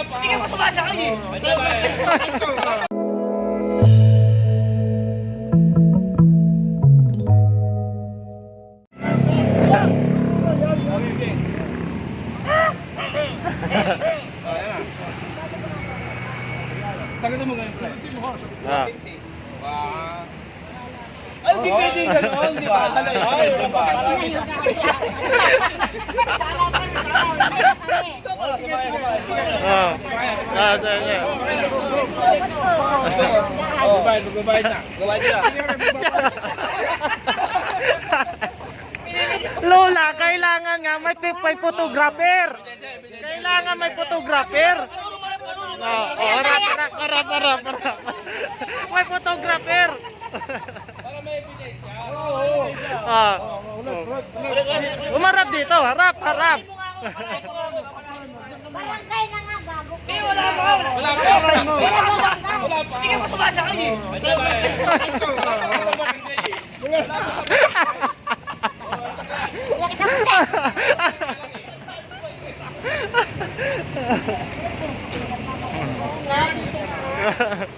Hindi ka pa sumasakay eh. Tagalan mo ganyan. Ay, hindi pwede gano'n. Di ba? Ay, di ba? Magbabayad na. Lola, kailangan nga may photographer. Kailangan may photographer. Harap. May photographer. Para may ebidensya. Umarap dito, harap. Barangay na nga, gago. Wala pa. Hindi ka pa sumasakay eh. Wala,